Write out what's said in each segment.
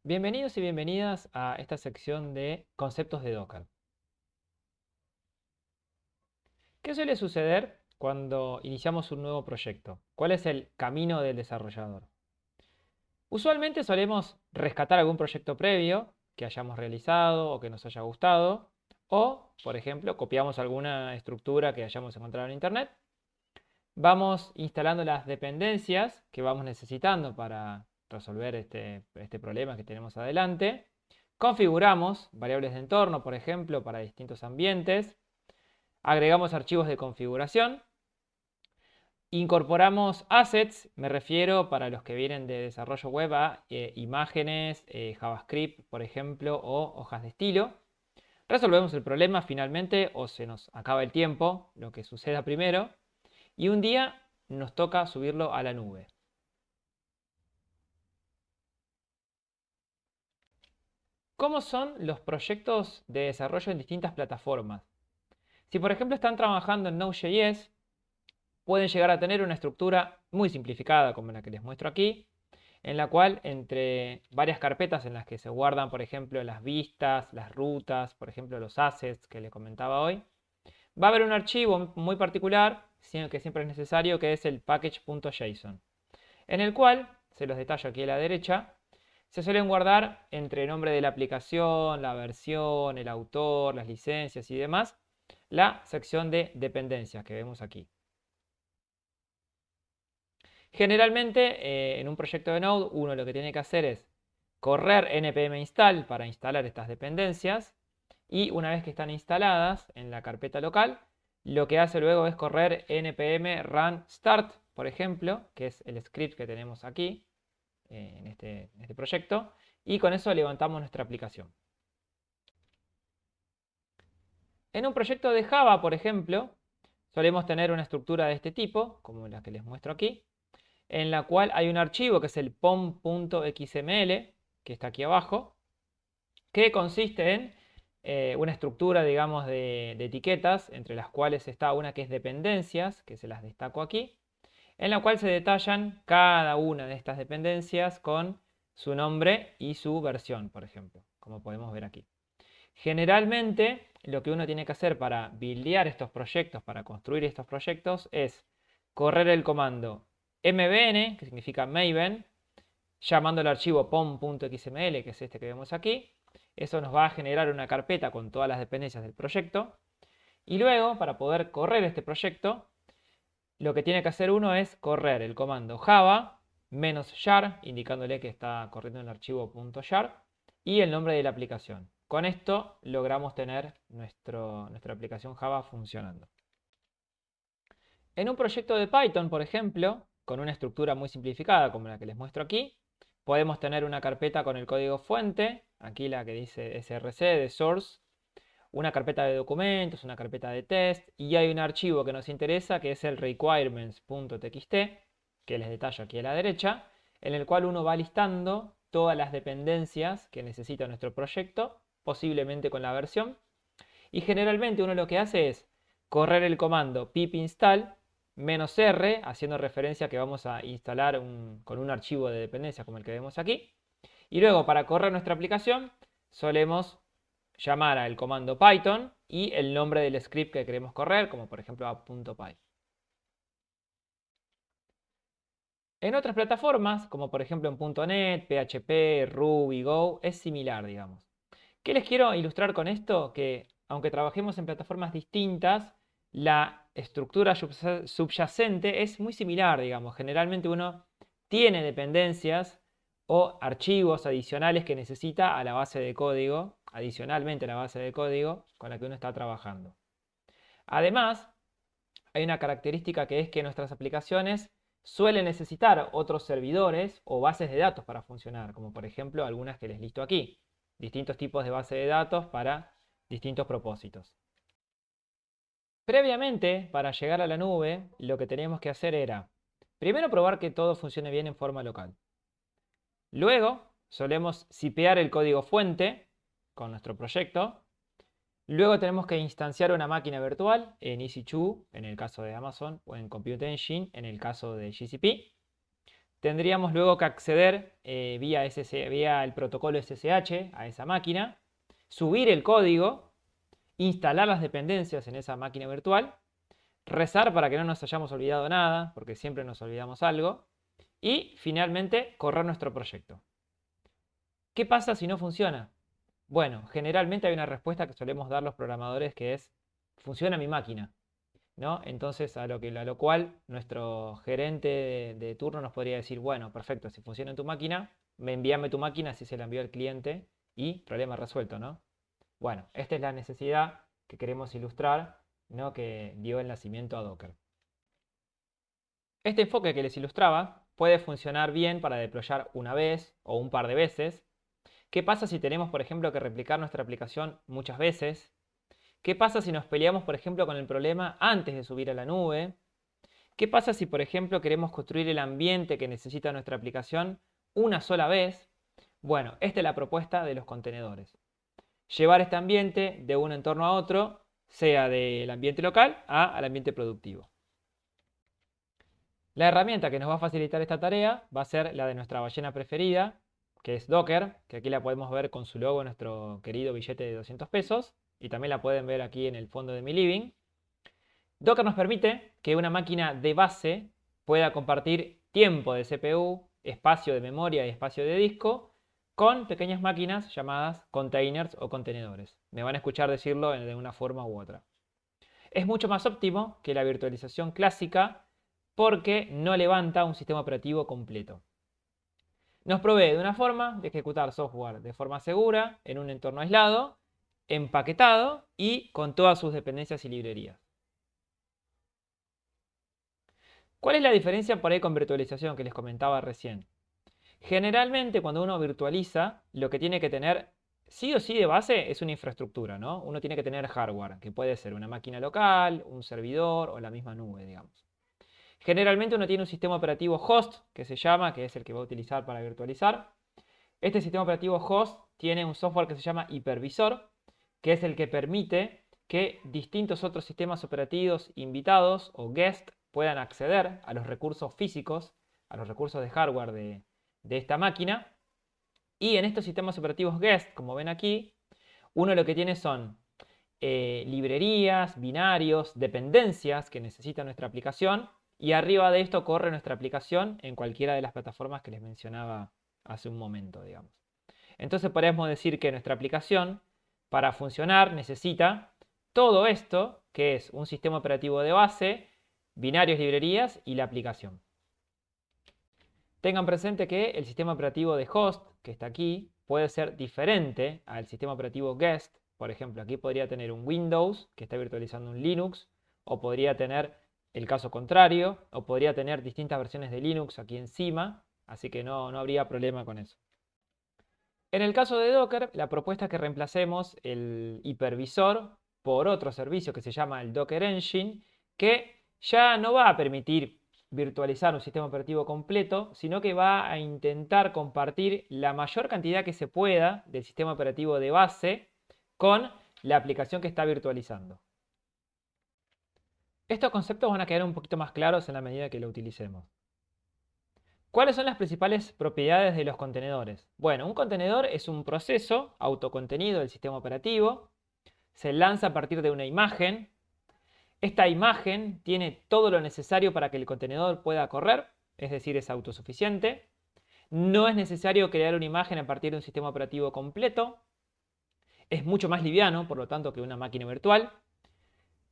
Bienvenidos y bienvenidas a esta sección de conceptos de Docker. ¿Qué suele suceder cuando iniciamos un nuevo proyecto? ¿Cuál es el camino del desarrollador? Usualmente solemos rescatar algún proyecto previo que hayamos realizado o que nos haya gustado, o, por ejemplo, copiamos alguna estructura que hayamos encontrado en Internet. Vamos instalando las dependencias que vamos necesitando para resolver este problema que tenemos adelante. Configuramos variables de entorno, por ejemplo, para distintos ambientes. Agregamos archivos de configuración. Incorporamos assets, me refiero para los que vienen de desarrollo web a imágenes, JavaScript, por ejemplo, o hojas de estilo. Resolvemos el problema finalmente o se nos acaba el tiempo, lo que suceda primero. Y un día nos toca subirlo a la nube. ¿Cómo son los proyectos de desarrollo en distintas plataformas? Si por ejemplo están trabajando en Node.js, pueden llegar a tener una estructura muy simplificada como la que les muestro aquí, en la cual entre varias carpetas en las que se guardan, por ejemplo, las vistas, las rutas, por ejemplo, los assets que les comentaba hoy, va a haber un archivo muy particular, que siempre es necesario, que es el package.json, en el cual, se los detallo aquí a la derecha, se suelen guardar entre el nombre de la aplicación, la versión, el autor, las licencias y demás, la sección de dependencias que vemos aquí. Generalmente, en un proyecto de Node, uno lo que tiene que hacer es correr npm install para instalar estas dependencias, y una vez que están instaladas en la carpeta local, lo que hace luego es correr npm run start, por ejemplo, que es el script que tenemos aquí en este proyecto, y con eso levantamos nuestra aplicación. En un proyecto de Java, por ejemplo, solemos tener una estructura de este tipo, como la que les muestro aquí, en la cual hay un archivo que es el pom.xml, que está aquí abajo, que consiste en una estructura, digamos, de etiquetas, entre las cuales está una que es dependencias, que se las destaco aquí, en la cual se detallan cada una de estas dependencias con su nombre y su versión, por ejemplo, como podemos ver aquí. Generalmente, lo que uno tiene que hacer para buildear estos proyectos, para construir estos proyectos, es correr el comando mbn, que significa Maven, llamando el archivo pom.xml, que es este que vemos aquí. Eso nos va a generar una carpeta con todas las dependencias del proyecto. Y luego, para poder correr este proyecto, lo que tiene que hacer uno es correr el comando java -jar, indicándole que está corriendo el archivo .jar, y el nombre de la aplicación. Con esto logramos tener nuestra aplicación Java funcionando. En un proyecto de Python, por ejemplo, con una estructura muy simplificada como la que les muestro aquí, podemos tener una carpeta con el código fuente, aquí la que dice src de source, una carpeta de documentos, una carpeta de test, y hay un archivo que nos interesa que es el requirements.txt, que les detallo aquí a la derecha, en el cual uno va listando todas las dependencias que necesita nuestro proyecto, posiblemente con la versión, y generalmente uno lo que hace es correr el comando pip install -r, haciendo referencia a que vamos a instalar con un archivo de dependencia como el que vemos aquí. Y luego, para correr nuestra aplicación, solemos llamar al comando Python y el nombre del script que queremos correr, como por ejemplo app.py. En otras plataformas, como por ejemplo en .NET, PHP, Ruby, Go, es similar, digamos. ¿Qué les quiero ilustrar con esto? Que aunque trabajemos en plataformas distintas, la estructura subyacente es muy similar, digamos. Generalmente uno tiene dependencias o archivos adicionales que necesita a la base de código, adicionalmente a la base de código con la que uno está trabajando. Además, hay una característica que es que nuestras aplicaciones suelen necesitar otros servidores o bases de datos para funcionar, como por ejemplo algunas que les listo aquí. Distintos tipos de base de datos para distintos propósitos. Previamente, para llegar a la nube, lo que teníamos que hacer era, primero probar que todo funcione bien en forma local. Luego, solemos sipear el código fuente con nuestro proyecto. Luego tenemos que instanciar una máquina virtual en EC2, en el caso de Amazon, o en Compute Engine, en el caso de GCP. tendríamos luego que acceder vía el protocolo SSH a esa máquina, subir el código, instalar las dependencias en esa máquina virtual, rezar para que no nos hayamos olvidado nada, porque siempre nos olvidamos algo, y finalmente correr nuestro proyecto. ¿Qué pasa si no funciona? Bueno, generalmente hay una respuesta que solemos dar los programadores que es, funciona mi máquina, ¿no? Entonces, a lo cual nuestro gerente de turno nos podría decir, bueno, perfecto, si funciona en tu máquina, envíame tu máquina, así se la envió al cliente y problema resuelto, ¿no? Bueno, esta es la necesidad que queremos ilustrar, ¿no? Que dio el nacimiento a Docker. Este enfoque que les ilustraba puede funcionar bien para deployar una vez o un par de veces. ¿Qué pasa si tenemos, por ejemplo, que replicar nuestra aplicación muchas veces? ¿Qué pasa si nos peleamos, por ejemplo, con el problema antes de subir a la nube? ¿Qué pasa si, por ejemplo, queremos construir el ambiente que necesita nuestra aplicación una sola vez? Bueno, esta es la propuesta de los contenedores. Llevar este ambiente de un entorno a otro, sea del ambiente local al ambiente productivo. La herramienta que nos va a facilitar esta tarea va a ser la de nuestra ballena preferida, que es Docker, que aquí la podemos ver con su logo en nuestro querido billete de 200 pesos, y también la pueden ver aquí en el fondo de mi living. Docker nos permite que una máquina de base pueda compartir tiempo de CPU, espacio de memoria y espacio de disco con pequeñas máquinas llamadas containers o contenedores. Me van a escuchar decirlo de una forma u otra. Es mucho más óptimo que la virtualización clásica porque no levanta un sistema operativo completo. Nos provee de una forma de ejecutar software de forma segura, en un entorno aislado, empaquetado y con todas sus dependencias y librerías. ¿Cuál es la diferencia por ahí con virtualización que les comentaba recién? Generalmente cuando uno virtualiza, lo que tiene que tener sí o sí de base es una infraestructura, ¿no? Uno tiene que tener hardware, que puede ser una máquina local, un servidor o la misma nube, digamos. Generalmente uno tiene un sistema operativo host, que se llama, que es el que va a utilizar para virtualizar. Este sistema operativo host tiene un software que se llama hipervisor, que es el que permite que distintos otros sistemas operativos invitados o guest puedan acceder a los recursos físicos, a los recursos de hardware de esta máquina. Y en estos sistemas operativos guest, como ven aquí, uno lo que tiene son librerías, binarios, dependencias que necesita nuestra aplicación, y arriba de esto corre nuestra aplicación en cualquiera de las plataformas que les mencionaba hace un momento, digamos. Entonces podemos decir que nuestra aplicación, para funcionar, necesita todo esto, que es un sistema operativo de base, binarios, librerías y la aplicación. Tengan presente que el sistema operativo de host, que está aquí, puede ser diferente al sistema operativo guest. Por ejemplo, aquí podría tener un Windows que está virtualizando un Linux, o podría tener el caso contrario, o podría tener distintas versiones de Linux aquí encima, así que no habría problema con eso. En el caso de Docker, la propuesta es que reemplacemos el hipervisor por otro servicio que se llama el Docker Engine, que ya no va a permitir virtualizar un sistema operativo completo, sino que va a intentar compartir la mayor cantidad que se pueda del sistema operativo de base con la aplicación que está virtualizando. Estos conceptos van a quedar un poquito más claros en la medida que lo utilicemos. ¿Cuáles son las principales propiedades de los contenedores? Bueno, un contenedor es un proceso autocontenido del sistema operativo. Se lanza a partir de una imagen. Esta imagen tiene todo lo necesario para que el contenedor pueda correr, es decir, es autosuficiente. No es necesario crear una imagen a partir de un sistema operativo completo. Es mucho más liviano, por lo tanto, que una máquina virtual.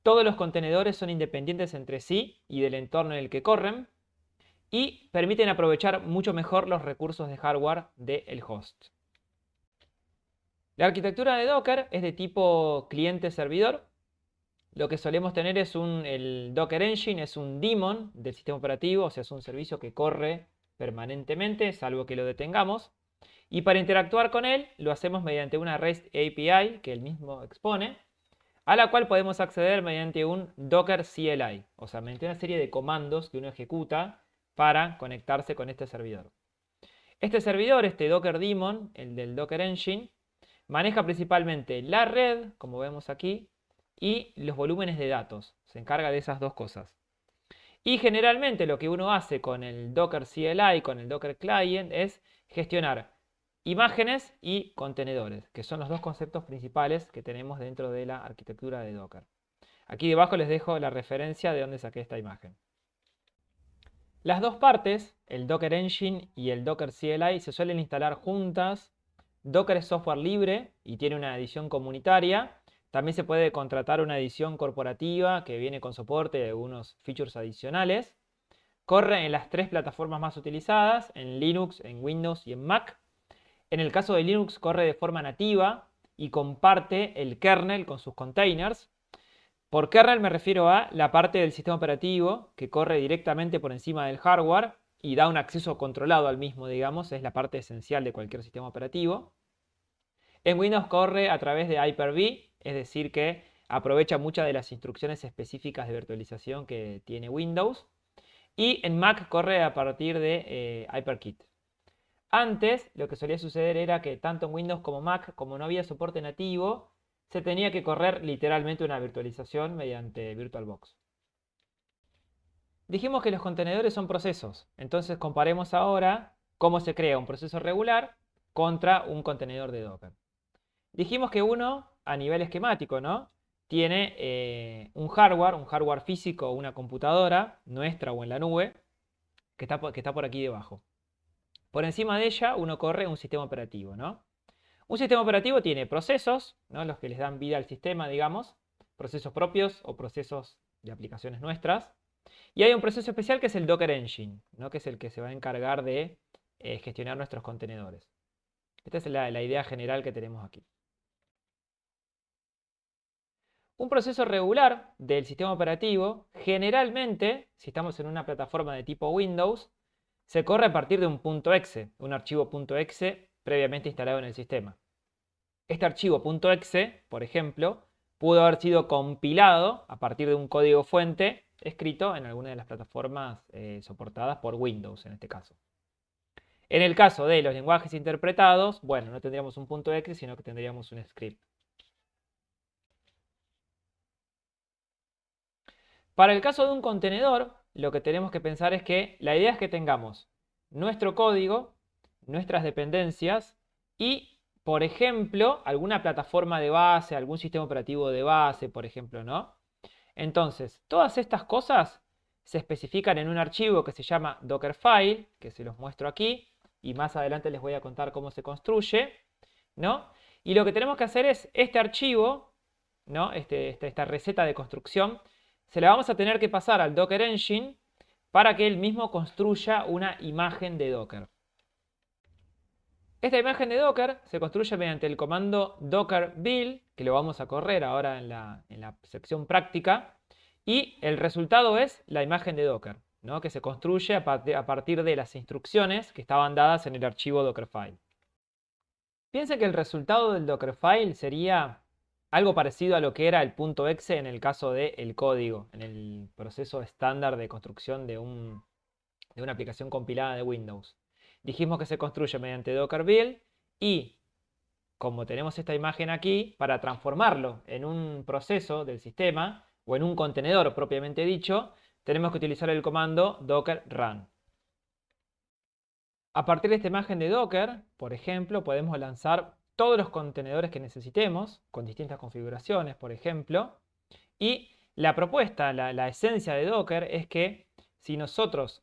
Todos los contenedores son independientes entre sí y del entorno en el que corren, y permiten aprovechar mucho mejor los recursos de hardware del host. La arquitectura de Docker es de tipo cliente-servidor. Lo que solemos tener es el Docker Engine, es un daemon del sistema operativo, o sea, es un servicio que corre permanentemente, salvo que lo detengamos. Y para interactuar con él, lo hacemos mediante una REST API que él mismo expone, a la cual podemos acceder mediante un Docker CLI, o sea, mediante una serie de comandos que uno ejecuta para conectarse con este servidor. Este servidor, este Docker Daemon, el del Docker Engine, maneja principalmente la red, como vemos aquí, y los volúmenes de datos. Se encarga de esas dos cosas. Y generalmente lo que uno hace con el Docker CLI, con el Docker Client, es gestionar imágenes y contenedores, que son los dos conceptos principales que tenemos dentro de la arquitectura de Docker. Aquí debajo les dejo la referencia de donde saqué esta imagen. Las dos partes, el Docker Engine y el Docker CLI, se suelen instalar juntas. Docker es software libre y tiene una edición comunitaria. También se puede contratar una edición corporativa que viene con soporte de algunos features adicionales. Corre en las tres plataformas más utilizadas, en Linux, en Windows y en Mac. En el caso de Linux corre de forma nativa y comparte el kernel con sus containers. Por kernel me refiero a la parte del sistema operativo que corre directamente por encima del hardware y da un acceso controlado al mismo, digamos, es la parte esencial de cualquier sistema operativo. En Windows corre a través de Hyper-V, es decir que aprovecha muchas de las instrucciones específicas de virtualización que tiene Windows. Y en Mac corre a partir de HyperKit. Antes lo que solía suceder era que tanto en Windows como Mac, como no había soporte nativo, se tenía que correr literalmente una virtualización mediante VirtualBox. Dijimos que los contenedores son procesos, entonces comparemos ahora cómo se crea un proceso regular contra un contenedor de Docker. Dijimos que uno, a nivel esquemático, ¿no? Tiene un hardware físico, una computadora, nuestra o en la nube, que está por aquí debajo. Por encima de ella uno corre un sistema operativo, ¿no? Un sistema operativo tiene procesos, ¿no? Los que les dan vida al sistema, digamos, procesos propios o procesos de aplicaciones nuestras. Y hay un proceso especial que es el Docker Engine, ¿no? Que es el que se va a encargar de gestionar nuestros contenedores. Esta es la idea general que tenemos aquí. Un proceso regular del sistema operativo, generalmente, si estamos en una plataforma de tipo Windows, se corre a partir de un .exe, un archivo .exe previamente instalado en el sistema. Este archivo .exe, por ejemplo, pudo haber sido compilado a partir de un código fuente escrito en alguna de las plataformas soportadas por Windows en este caso. En el caso de los lenguajes interpretados, bueno, no tendríamos un .exe, sino que tendríamos un script. Para el caso de un contenedor, lo que tenemos que pensar es que la idea es que tengamos nuestro código, nuestras dependencias y, por ejemplo, alguna plataforma de base, algún sistema operativo de base, por ejemplo, ¿no? Entonces, todas estas cosas se especifican en un archivo que se llama Dockerfile, que se los muestro aquí, y más adelante les voy a contar cómo se construye, ¿no? Y lo que tenemos que hacer es este archivo, ¿no? Esta receta de construcción, se la vamos a tener que pasar al Docker Engine para que él mismo construya una imagen de Docker. Esta imagen de Docker se construye mediante el comando docker build, que lo vamos a correr ahora en la sección práctica, y el resultado es la imagen de Docker, ¿no? Que se construye a partir de las instrucciones que estaban dadas en el archivo Dockerfile. Piensen que el resultado del Dockerfile sería algo parecido a lo que era el .exe en el caso del código, en el proceso estándar de construcción de una aplicación compilada de Windows. Dijimos que se construye mediante Docker build y, como tenemos esta imagen aquí, para transformarlo en un proceso del sistema o en un contenedor propiamente dicho, tenemos que utilizar el comando docker run. A partir de esta imagen de Docker, por ejemplo, podemos lanzar todos los contenedores que necesitemos, con distintas configuraciones, por ejemplo. Y la propuesta, la esencia de Docker es que si nosotros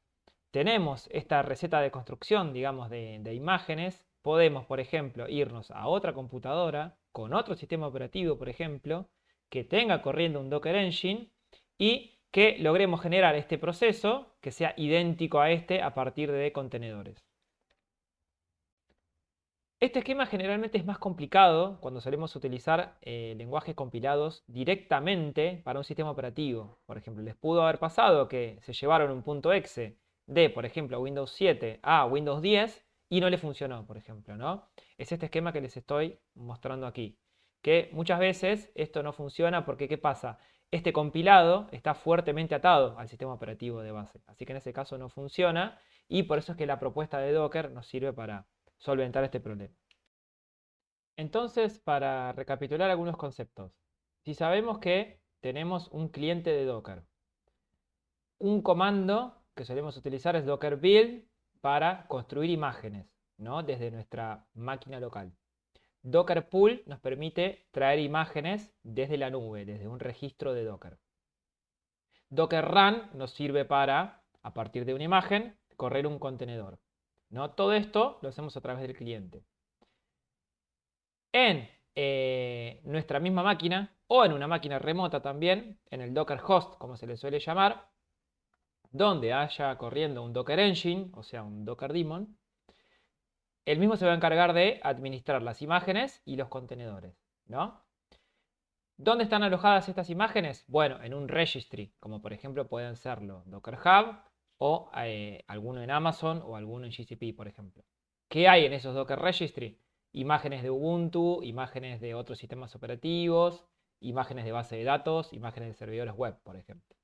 tenemos esta receta de construcción, digamos, de imágenes, podemos, por ejemplo, irnos a otra computadora con otro sistema operativo, por ejemplo, que tenga corriendo un Docker Engine y que logremos generar este proceso que sea idéntico a este a partir de contenedores. Este esquema generalmente es más complicado cuando solemos utilizar lenguajes compilados directamente para un sistema operativo. Por ejemplo, les pudo haber pasado que se llevaron un .exe de, por ejemplo, Windows 7 a Windows 10 y no le funcionó, por ejemplo, ¿no? Es este esquema que les estoy mostrando aquí. Que muchas veces esto no funciona porque, ¿qué pasa? Este compilado está fuertemente atado al sistema operativo de base. Así que en ese caso no funciona y por eso es que la propuesta de Docker nos sirve para solventar este problema. Entonces, para recapitular algunos conceptos, si sabemos que tenemos un cliente de Docker, un comando que solemos utilizar es docker build para construir imágenes, ¿no? Desde nuestra máquina local. Docker pull nos permite traer imágenes desde la nube, desde un registro de Docker. Docker run nos sirve para, a partir de una imagen, correr un contenedor, ¿no? Todo esto lo hacemos a través del cliente. En nuestra misma máquina o en una máquina remota también, en el Docker host, como se le suele llamar, donde haya corriendo un Docker Engine, o sea, un Docker Daemon, el mismo se va a encargar de administrar las imágenes y los contenedores, ¿no? ¿Dónde están alojadas estas imágenes? Bueno, en un registry, como por ejemplo pueden serlo Docker Hub o alguno en Amazon o alguno en GCP, por ejemplo. ¿Qué hay en esos Docker Registry? Imágenes de Ubuntu, imágenes de otros sistemas operativos, imágenes de base de datos, imágenes de servidores web, por ejemplo.